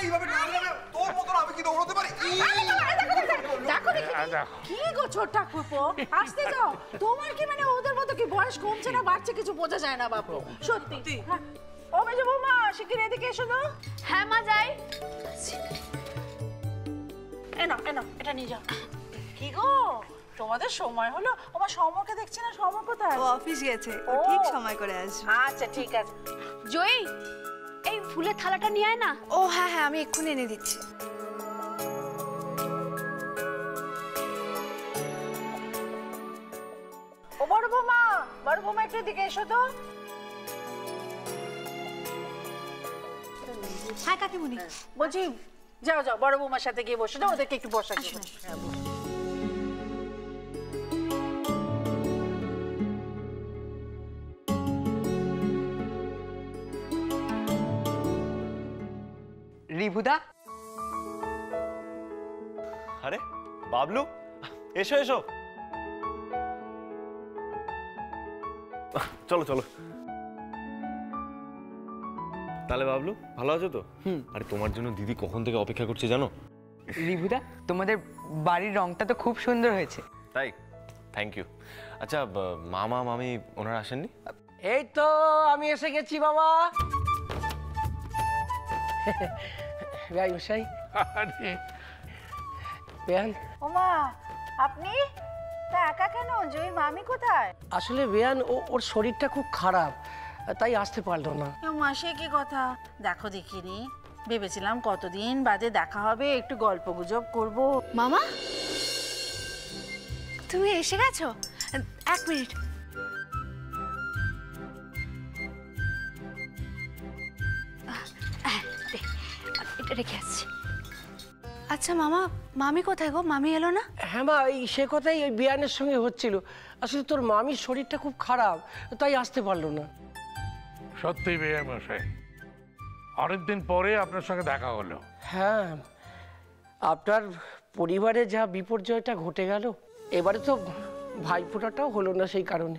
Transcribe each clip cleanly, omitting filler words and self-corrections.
এইভাবে তোর মতন আমি কি দৌড়তে পারি? দেখো কি গো ছোট ঠাকুরপো, আসতে যাও। তোমার কি মানে ওদের মতো কি বয়স কমছে না বাড়ছে কিছু বোঝা যায় না বাপু, সত্যি। ও মেজো বৌমা, শিগগির এদিকে এসো তো। হ্যাঁ মা, যাই। এনো এটা নিয়ে যাও। কি গো তোমাদের সময় হলো? আমার সমরকে দেখছি না, সমর কোথায়? ও অফিস গেছে, ও ঠিক সময় করে আসবে। আচ্ছা ঠিক আছে। জয়ী, এই ফুলের থালাটা নিয়ে আয় না। ও হ্যাঁ হ্যাঁ, আমি এক্ষুনি এনে দিচ্ছি। ও বড় বৌমা একটু এদিকে এসো তো। হ্যাঁ কাকিমুনি, বলছি যাও বড় বৌমার সাথে গিয়ে বসে যাও, ওদেরকে একটু বসা দিও। রিভুদা, আরে বাবলু, এসো এসো, চলো চলো। তাহলে বাবলু ভালো আছো তো? আরে তোমার জন্য দিদি কখন থেকে অপেক্ষা করছে জানো? রিভুদা, তোমাদের বাড়ির রংটা তো খুব সুন্দর হয়েছে। তাই? Thank you. আচ্ছা, মামা মামি ওনারা আসেননি? এই তো আমি এসে গেছি বাবা। ভাই মশাই, বেয়ান। ওমা, আপনি তা একা কেন? জয়ীর মামি কোথায়? আসলে বেয়ান ওর শরীরটা খুব খারাপ, তাই আসতে পারলো না। মাসে কি কথা, দেখো দেখিনি, ভেবেছিলাম কতদিন বাদে দেখা হবে, একটু গল্প গুজব করবো। মামা তুমি এসে গেছো? এক মিনিট। এটা রেখে আসছি। আচ্ছা মামা, মামি কোথায় গো? মামি এলো না? হ্যাঁ মা, সে কথাই ওই বেয়ানের সঙ্গে হচ্ছিল। আসলে তোর মামির শরীরটা খুব খারাপ, তাই আসতে পারলো না। সত্যি বেয়ান মশাই, অনেকদিন পরে আপনার সঙ্গে দেখা হলো। হ্যাঁ, আপনার পরিবারে যা বিপর্যয়টা ঘটে গেল, এবারে তো ভাইফোঁটাটাও হলো না সেই কারণে।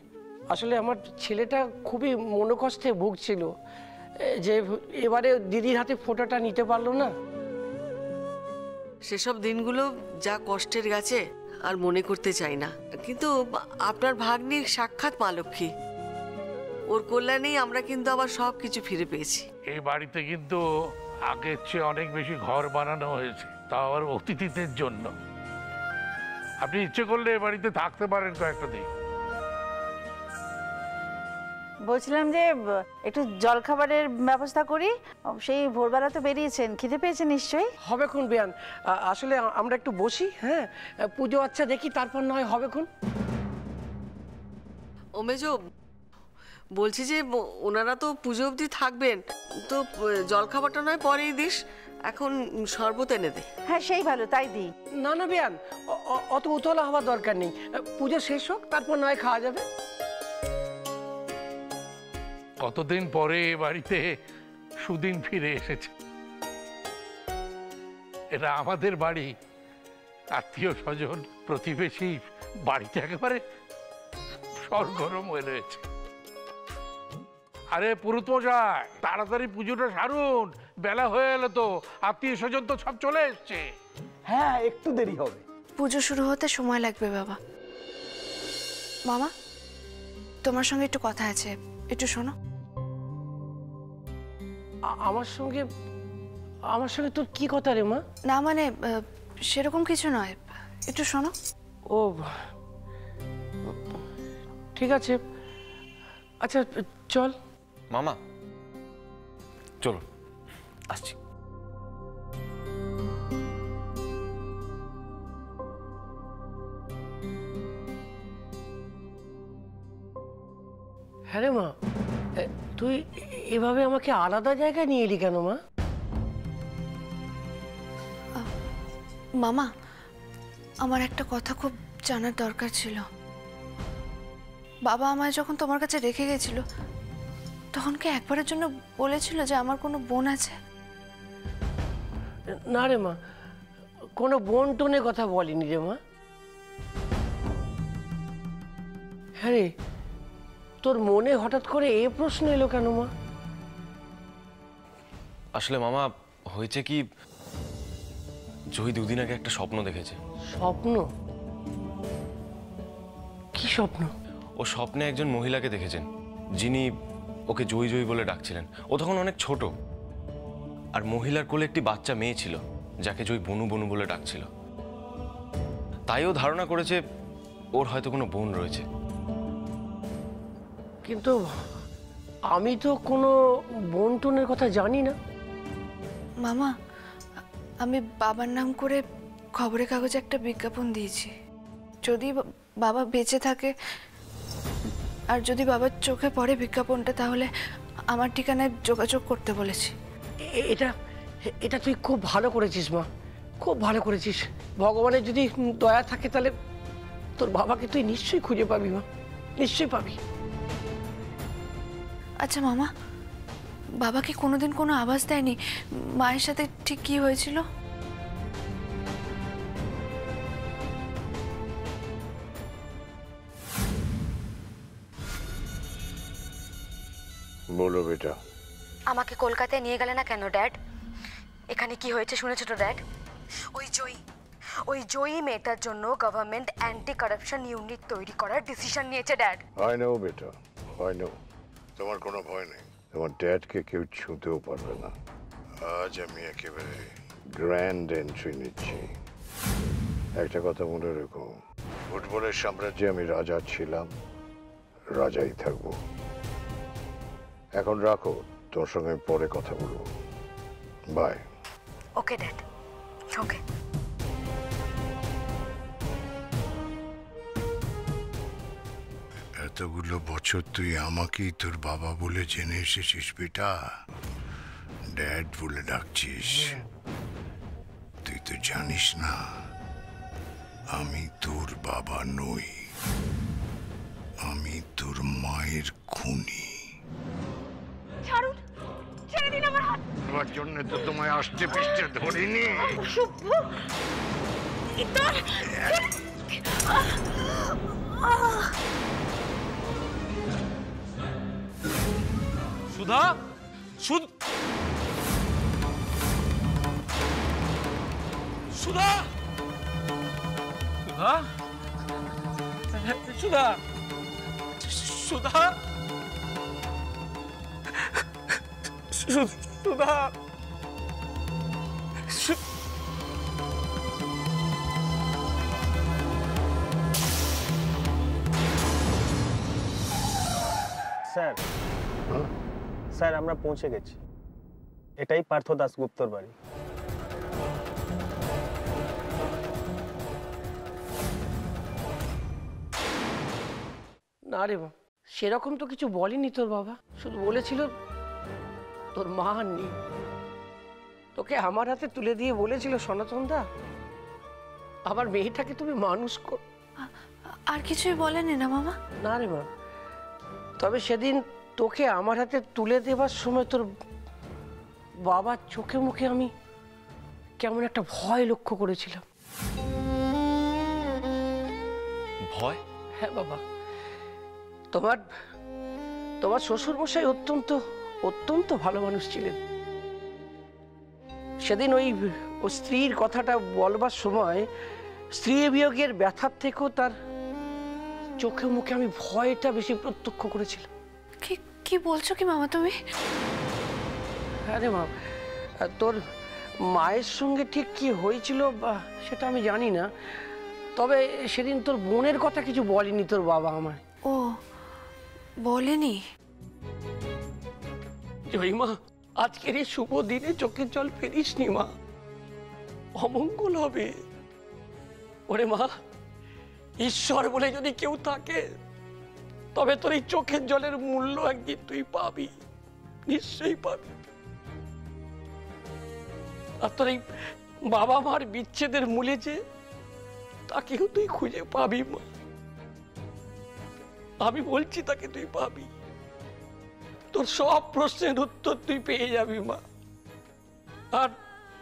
আসলে আমার ছেলেটা খুবই মনোকষ্টে ভুগছিল যে এবারে দিদির হাতে ফোঁটাটা নিতে পারলো না। সেসব দিনগুলো যা কষ্টের গেছে আর মনে করতে চাই না, কিন্তু আপনার ভাগ্নির সাক্ষাৎ মা লক্ষ্মী, ওর কল্যাণেই আমরা কিন্তু আবার সব কিছু ফিরে পেয়েছি। এই বাড়িতে কিন্তু আগের চেয়ে অনেক বেশি ঘর বানানো হয়েছে, তাও আবার অতিথিদের জন্য। আপনি ইচ্ছে করলে এ বাড়িতে থাকতে পারেন কয়েকটা দিন। বলছিলাম যে একটু জলখাবারের ব্যবস্থা করি, সেই ভোরবেলা তো বেরিয়েছেন, খিদে পেয়েছে নিশ্চয়ই। হবে খুন বেয়ান, আসলে আমরা একটু বসি, হ্যাঁ পুজো আচ্ছা দেখি, তারপর নয় হবে খুন। ও মেজো, বলছি যে ওনারা তো পুজো অবধি থাকবেন, তো জলখাবারটা নয় পরেই দিস, এখন শরবত এনে দে। হ্যাঁ সেই ভালো, তাই দিই। না না বেয়ান, অত উতলা হওয়ার দরকার নেই, পুজো শেষ হোক তারপর নয় খাওয়া যাবে। কতদিন পরে এ বাড়িতে সুদিন ফিরে এসেছে। এটা আমাদের বাড়ি, আত্মীয় স্বজন প্রতিবেশী, বাড়িতে একেবারে সরগরম হয়ে রয়েছে। আরে পুরুত মশাই, তাড়াতাড়ি পুজোটা সারুন, বেলা হয়ে এলো তো, আত্মীয় স্বজন তো সব চলে এসছে। হ্যাঁ, একটু দেরি হবে। পুজো শুরু হতে সময় লাগবে বাবা। মামা, তোমার সঙ্গে একটু কথা আছে, একটু শোনো। আমার সঙ্গে তোর কি কথা রে মা? না মানে সেরকম কিছু নয়, একটু শোনো। ও ঠিক আছে, আচ্ছা চল। মামা চলো, আসছি। হ্যাঁ রে মা, তুই এভাবে আমাকে আলাদা জায়গায় নিয়ে এলি কেন মা? মামা, আমার একটা কথা খুব জানার দরকার ছিল। বাবা আমায় যখন তোমার কাছে রেখে গেছিল, তখন কি একবারের জন্য বলেছিল যে আমার কোনো বোন আছে? না রে মা, কোনো বোন টোনের কথা বলিনি রে মা। হ্যাঁ রে, তোর মনে হঠাৎ করে এ প্রশ্ন এলো কেন মা? আসলে মামা, হয়েছে কি, জয়ী দুদিন আগে একটা স্বপ্ন দেখেছে। স্বপ্ন? কি স্বপ্ন? ও স্বপ্নে একজন মহিলাকে দেখেছেন, যিনি ওকে জয়ী জয়ী বলে ডাকছিলেন। ও তখন অনেক ছোট, আর মহিলার কোলে একটি বাচ্চা মেয়ে ছিল, যাকে জয়ী বনু বনু বলে ডাকছিল। তাই ও ধারণা করেছে ওর হয়তো কোনো বোন রয়েছে। কিন্তু আমি তো কোনো বোন টোনের কথা জানি না। মামা, আমি বাবার নাম করে খবরের কাগজে একটা বিজ্ঞাপন দিয়েছি। যদি বাবা বেঁচে থাকে আর যদি বাবার চোখে পড়ে বিজ্ঞাপনটা, তাহলে আমার ঠিকানায় যোগাযোগ করতে বলেছি। এটা এটা তুই খুব ভালো করেছিস মা, খুব ভালো করেছিস। ভগবানের যদি দয়া থাকে তাহলে তোর বাবাকে তুই নিশ্চয়ই খুঁজে পাবি মা, নিশ্চয়ই পাবি। আচ্ছা মামা, বাবাকে কোনোদিন কোনো আভাস দেয়নি মায়ের সাথে ঠিক কি হয়েছিল? বলো বেটা। আমাকে কলকাতায় নিয়ে গেলে না কেন ড্যাড? এখানে কি হয়েছে শুনেছো তো ড্যাড? ওই জয়ী মেয়েটার জন্য গভর্নমেন্ট অ্যান্টি কারাপশন ইউনিট তৈরি করার ডিসিশন নিয়েছে ড্যাড। আই নো বেটা, আই নো। তোমার কোনো ভয় নেই, তোমার ড্যাডকে কেউ ছুঁতেও পারবে না। আজ আমি একেবারে গ্র্যান্ড এন্ট্রি নিচ্ছি। একটা কথা মনে রেখো, ফুটবলের সাম্রাজ্যে আমি রাজা ছিলাম, রাজাই থাকবো। এখন রাখো, তোর সঙ্গে আমি পরে কথা বলবো। বাই। ওকে ড্যাড, ওকে। এতগুলো বছর তুই আমাকেই তোর বাবা বলে জেনে এসেছিস বেটা, ড্যাড বলে ডাকছিস। তুই তো জানিস না আমি তোর বাবা নই, আমি তোর মায়ের খুনি। ছাড়ুন, ছেড়ে দিন আমার হাত। তোমার জন্য তো তোমায় আষ্টে পিষ্টে ধরিনি। শুভ ইতর সুধা, সুধা, সুধা, সুধা, সুধা, সুধা, স্যার, স্যার আমরা পৌঁছে গেছি। এটাই পার্থ দাশগুপ্তর বাড়ি। না রে মা, সেরকম তো কিছু বলেনি তোর বাবা, শুধু বলেছিল তোর মা আর নেই। তোকে আমার হাতে তুলে দিয়ে বলেছিল, সনাতন দা আমার মেয়েটাকে তুমি মানুষ কর। আর কিছুই বলেনি না মামা? না রে মা, তবে সেদিন তোকে আমার হাতে তুলে দেবার সময় তোর বাবার চোখে মুখে আমি কেমন একটা ভয় লক্ষ্য করেছিলাম। ভয়? হ্যাঁ বাবা, তোমার তোমার শ্বশুর মশাই অত্যন্ত অত্যন্ত ভালো মানুষ ছিলেন। সেদিন ওই স্ত্রীর কথাটা বলবার সময় স্ত্রী বিয়োগের ব্যথার থেকেও তার চোখে মুখে আমি ভয়টা বেশি প্রত্যক্ষ করেছিলাম। কি কি বলছো কি মামা তুমি? আরে মা, তোর মায়ের সঙ্গে ঠিক কি হয়েছিল সেটা আমি জানি না, তবে সেদিন তোর বোনের কথা কিছু বলেনি তোর বাবা আমায়। ও বলেনি? জয় মা, আজকের এই শুভ দিনে চোখের জল ফেলিস নি মা, অমঙ্গল হবে। ওরে মা, ঈশ্বর বলে যদি কেউ থাকে তবে তোর এই চোখের জলের মূল্য একদিন তুই পাবি, নিশ্চয়ই পাবি। আর তোর এই বাবা মার বিচ্ছেদের মূলে যে তাকেও তুই খুঁজে পাবি মা, আমি বলছি তাকে তুই পাবি। তোর সব প্রশ্নের উত্তর তুই পেয়ে যাবি মা, আর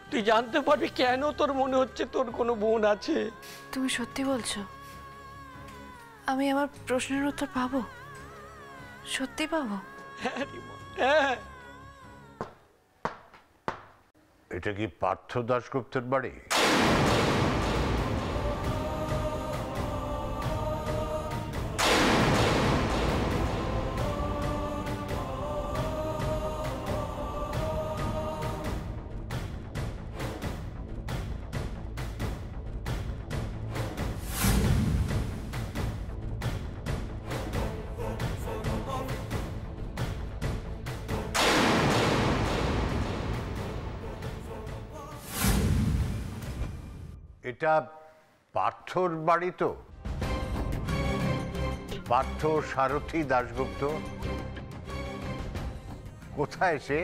তুই জানতে পারবি কেন তোর মনে হচ্ছে তোর কোনো বোন আছে। তুমি সত্যি বলছো? আমি আমার প্রশ্নের উত্তর পাবো? সত্যি পাবো? হ্যাঁ রে মা, হ্যাঁ। এটা কি পার্থ দাশগুপ্তের বাড়ি? এটা পার্থর বাড়ি তো? পার্থ সারথী দাশগুপ্ত কোথায় সে?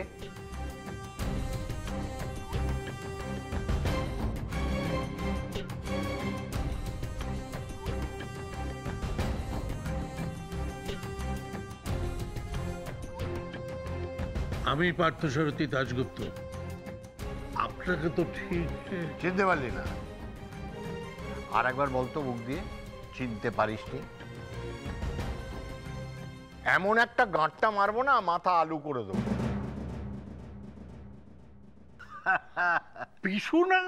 আমি পার্থসারথী দাশগুপ্ত। আপনাকে তো ঠিক চিনতে পারলি না? আর একবার বলতো মুখ দিয়ে, চিনতে পারিসনি? এমন একটা গাঁটটা মারবো না, মাথা আলু করে দেবো। পিছু না?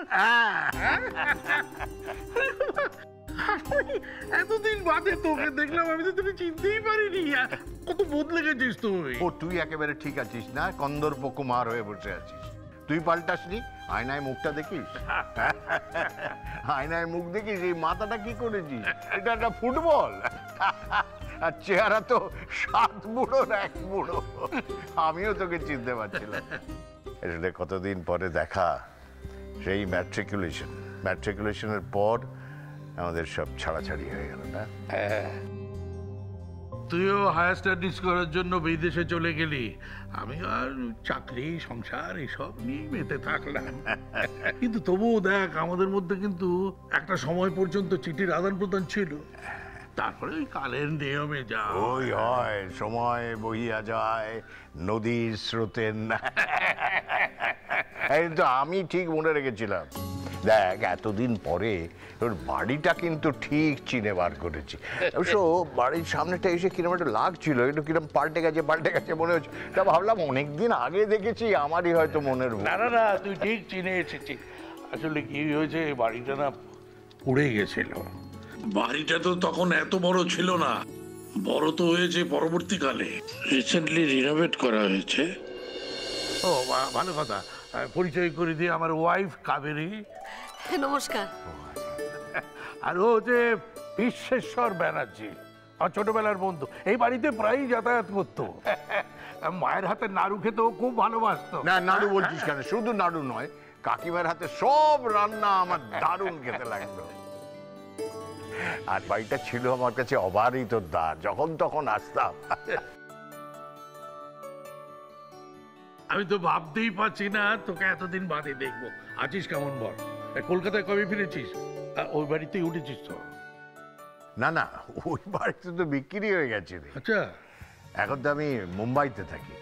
এতদিন বাদে তোকে দেখলাম, আমি তো তোকে চিনতেই পারিনি। কত বদলে গেছিস তুই। ও তুই একেবারে ঠিক আছিস না, কন্দর্প কুমার হয়ে বসে আছিস। তুই পাল্টাসনি। আয়নায় মুখটা দেখিস, আয়নায় মুখ দেখিস, এই মাথাটা কি করেছিস? এটা একটা ফুটবল। আর চেহারা তো 7 বুড়োর 1 বুড়ো। আমিও তোকে চিনতে পারছিলাম। আসলে কতদিন পরে দেখা, সেই ম্যাট্রিকুলেশনের পর আমাদের সব ছাড়াছাড়ি হয়ে গেল না? তুইও হায়ার স্টাডিজ করার জন্য বিদেশে চলে গেলি, আমি আর চাকরি সংসার এসব নিয়ে মেতে থাকলাম। কিন্তু তবুও দেখ, আমাদের মধ্যে কিন্তু একটা সময় পর্যন্ত চিঠির আদান প্রদান ছিল। তারপরে ওই কালের নিয়মে যা ওই হয়, সময় বহিয়া যায় নদীর স্রোতের না। কিন্তু আমি ঠিক মনে রেখেছিলাম। দেখ, এতদিন পরে ওর বাড়িটা কিন্তু ঠিক চিনে বার করেছি। অবশ্য বাড়ির সামনেটা এসে কিরম একটা লাগছিল, একটু কিরম পাল্টে গেছে মনে হচ্ছে। তা ভাবলাম অনেকদিন আগে দেখেছি, আমারই হয়তো মনের ভুল। না, তুই ঠিক চিনে এসেছিস। আসলে কি হয়েছে, বাড়িটা না পুড়ে গেছিল। বাড়িটা তো তখন এত বড় ছিল না, বড় তো হয়েছে পরবর্তীকালে। রিসেন্টলি রিনোভেট করা হয়েছে। ও ভালো কথা। পরিচয় করে দিয়ে, আমার ওয়াইফ কাবেরী। নমস্কার। আর ও যে বিশ্বেশ্বর ব্যানার্জি, আমার ছোটবেলার বন্ধু। এই বাড়িতে প্রায়ই যাতায়াত করতো। মায়ের হাতে নাড়ু খেতে ও খুব ভালোবাসতো। না, নাড়ু বলছিস কেন? শুধু নাড়ু নয়, কাকিমার হাতে সব রান্না আমার দারুণ খেতে লাগতো। আর বাড়িটা ছিল আমার কাছে অবারিত দ্বার, যখন তখন আসতাম। আমি তো ভাবতেই পারছি না তোকে এতদিন বাদে দেখবো। আছিস কেমন বল? কলকাতায় কবে ফিরেছিস? ওই বাড়িতেই উঠেছিস তো? না, ওই বাড়িতে তো বিক্রি হয়ে গেছে। আচ্ছা, এখন তো আমি মুম্বাইতে থাকি।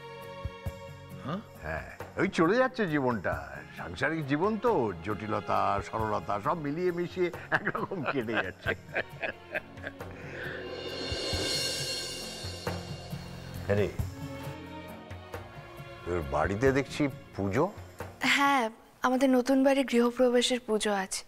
হ্যাঁ, ওই চলে যাচ্ছে জীবনটা। সাংসারিক জীবন তো, জটিলতা সরলতা সব মিলিয়ে মিশিয়ে একরকম কেটে যাচ্ছে। আরে, তোর বাড়িতে দেখছি পুজো? হ্যাঁ, আমাদের নতুন বাড়ি গৃহপ্রবেশের পুজো আছে।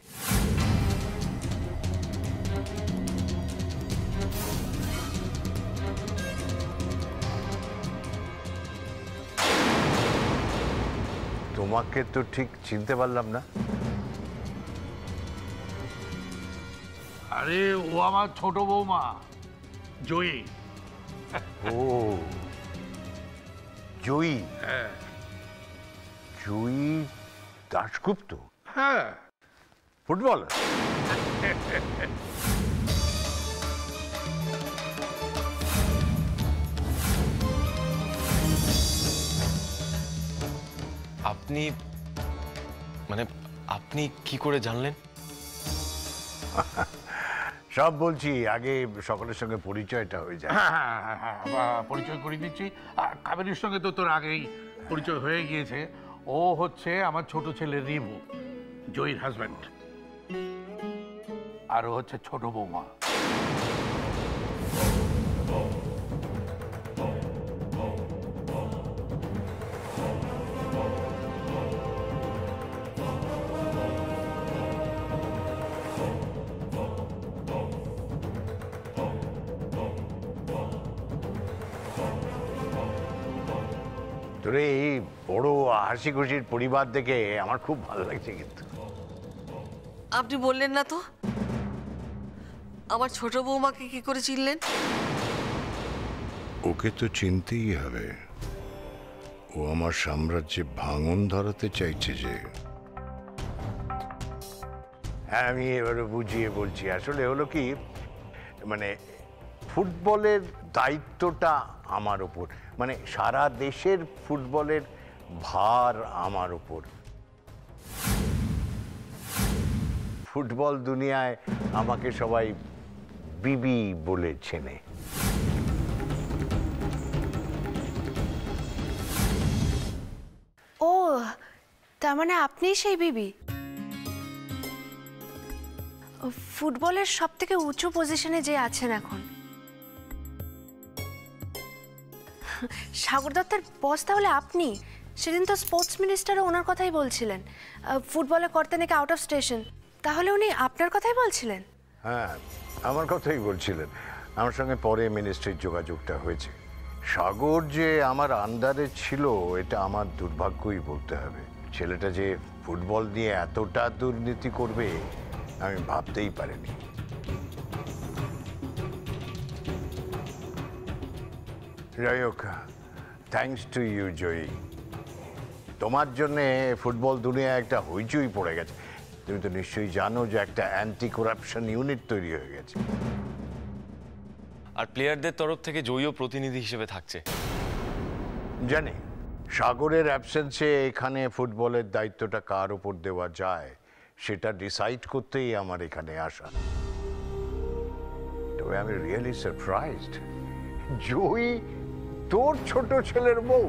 তোমাকে তো ঠিক চিনতে পারলাম না। আরে ও আমার ছোট বৌমা জয়ী। ও জয়ী? হ্যাঁ। জয়ী দাশগুপ্ত? হ্যাঁ। ফুটবলার? আপনি আপনি কি করে জানলেন? সব বলছি, আগে সকলের সঙ্গে পরিচয়টা হয়ে যায়। হ্যাঁ, পরিচয় করে দিচ্ছি। কাবেরীর সঙ্গে তো তোর আগেই পরিচয় হয়ে গিয়েছে। ও হচ্ছে আমার ছোট ছেলে রিভু, জয়ীর হাজব্যান্ড। আর ও হচ্ছে ছোট বৌমা। তোরে এই বড় হাসি খুশির পরিবার দেখে আমার খুব ভালো লাগছে। কিন্তু আপনি বললেন না তো আমার ছোট বৌমাকে কি করে চিনলেন? ওকে তো চিনতেই হবে, ও আমার সাম্রাজ্যে ভাঙন ধরাতে চাইছে যে। আমি এবারে বুঝিয়ে বলছি। আসলে হলো কি, মানে ফুটবলের দায়িত্বটা আমার উপর, মানে সারা দেশের ফুটবলের ভার আমার উপর। ফুটবল দুনিয়ায় আমাকে সবাই বিবি বলে চেনে। ও, তার মানে আপনিই সেই বিবি। ফুটবলের সব থেকে উঁচু পজিশনে যে আছেন এখন। সাগর দত্তের বস তাহলে আপনি? সেদিন তো স্পোর্টস মিনিস্টারও ওনার কথাই বলছিলেন, ফুটবলে করতে নাকি আউট অফ স্টেশন। তাহলে উনি আপনার কথাই বলছিলেন? হ্যাঁ, আমার কথাই বলছিলেন। আমার সঙ্গে পরে মিনিস্ট্রির যোগাযোগটা হয়েছে। সাগর যে আমার আন্ডারে ছিল এটা আমার দুর্ভাগ্যই বলতে হবে। ছেলেটা যে ফুটবল নিয়ে এতটা দুর্নীতি করবে আমি ভাবতেই পারিনি। যাই হোক, থ্যাঙ্কস টু ইউ জয়ী। তোমার জন্যে ফুটবল দুনিয়া একটা হইচই পড়ে গেছে। তুমি তো নিশ্চয়ই জানো যে একটা অ্যান্টি করাপশন ইউনিট তৈরি হয়ে গেছে। আর প্লেয়ারদের তরফ থেকে জয়ীও প্রতিনিধি হিসেবে থাকছে। জানি সাগরের অ্যাবসেন্সে এখানে ফুটবলের দায়িত্বটা কার উপর দেওয়া যায় সেটা ডিসাইড করতেই আমার এখানে আসা। তবে আমি রিয়েলি সারপ্রাইজড, জয়ী তোর ছোট ছেলের বউ।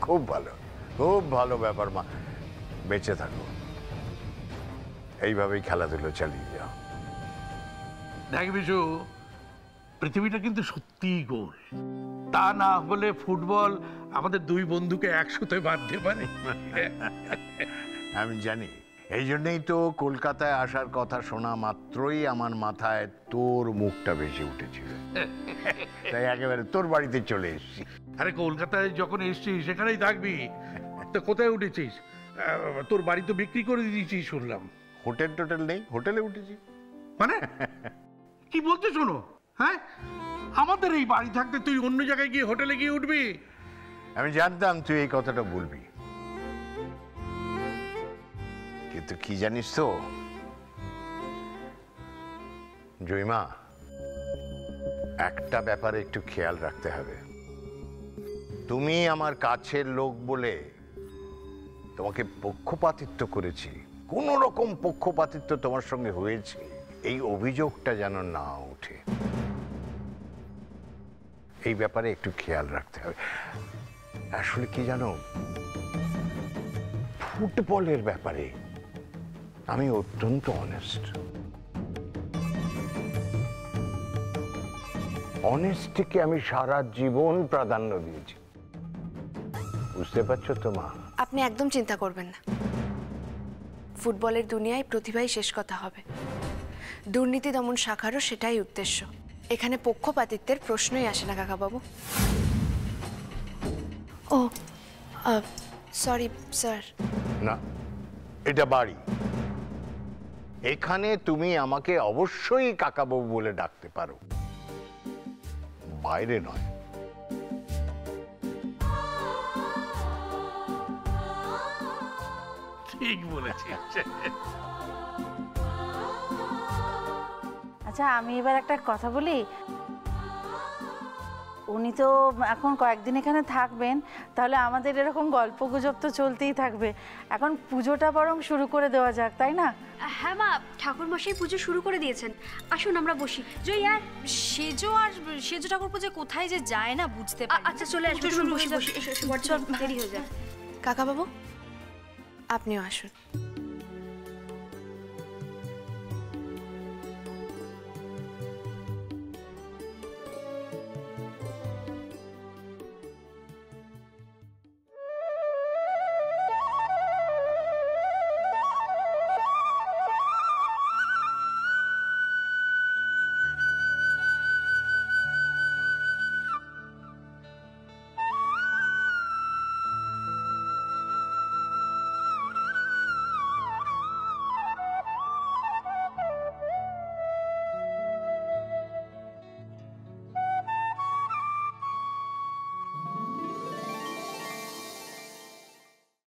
খুব ভালো, খুব ভালো ব্যাপার মা। বেঁচে থাকো, এইভাবেই খেলাধুলো চালিয়ে যাও। দেখ বিশু, পৃথিবীটা কিন্তু সত্যিই গোল। তা না হলে ফুটবল আমাদের দুই বন্ধুকে একসাথে বাঁধতে পারে। আমি জানি, এই জন্যই তো কলকাতায় আসার কথা শোনা মাত্রই আমার মাথায় তোর মুখটা ভেসে উঠেছিল। তাই একেবারে তোর বাড়িতে চলে এসেছি। আরে কলকাতায় যখন এসছিস সেখানেই থাকবি। তো কোথায় উঠেছিস? তোর বাড়ি তো বিক্রি করে দিয়েছিস শুনলাম। হোটেল টোটেল নেই, হোটেলে উঠেছি। মানে কি বলতে শোনো? হ্যাঁ, আমাদের এই বাড়ি থাকতে তুই অন্য জায়গায় গিয়ে হোটেলে গিয়ে উঠবি? আমি জানতাম তুই এই কথাটা বলবি, কিন্তু কি জানিস তো জয়মা, একটা ব্যাপারে একটু খেয়াল রাখতে হবে। তুমি আমার কাছের লোক বলে তোমাকে পক্ষপাতিত্ব করেছি, কোন রকম পক্ষপাতিত্ব তোমার সঙ্গে হয়েছে এই অভিযোগটা যেন না ওঠে। এই ব্যাপারে একটু খেয়াল রাখতে হবে। আসলে কি জানো, ফুটবলের ব্যাপারে আমি অত্যন্ত অনেস্ট। অনেস্টিকে আমি সারা জীবন প্রাধান্য দিয়েছি, বুঝতে পারছো তো মা? আপনি একদম চিন্তা করবেন না, ফুটবলের দুনিয়ায় প্রতিভাই শেষ কথা হবে। দুর্নীতি দমন শাখারও সেটাই উদ্দেশ্য। এখানে পক্ষপাতিত্বের প্রশ্নই আসে না কাকাবাবু। ও সরি স্যার। না, এটা বাড়ি। এখানে তুমি আমাকে অবশ্যই কাকাবাবু বলে ডাকতে পারো, বাইরে নয়। ঠিক বলেছিস। আচ্ছা, আমি এবার একটা কথা বলি। উনি তো এখন কয়েকদিন এখানে থাকবেন, তাহলে আমাদের এরকম গল্প গুজব তো চলতেই থাকবে। এখন পুজোটা বরং শুরু করে দেওয়া যাক, তাই না? হ্যাঁ মা, ঠাকুর মশাই পুজো শুরু করে দিয়েছেন। আসুন আমরা বসি। জয়, আর সেজো ঠাকুর পুজো কোথায় যে যায় না বুঝতে পারি। আচ্ছা চলে আসো, বসি বসি, এসো এসো, দেরি হয়ে যায়। কাকাবাবু আপনিও আসুন।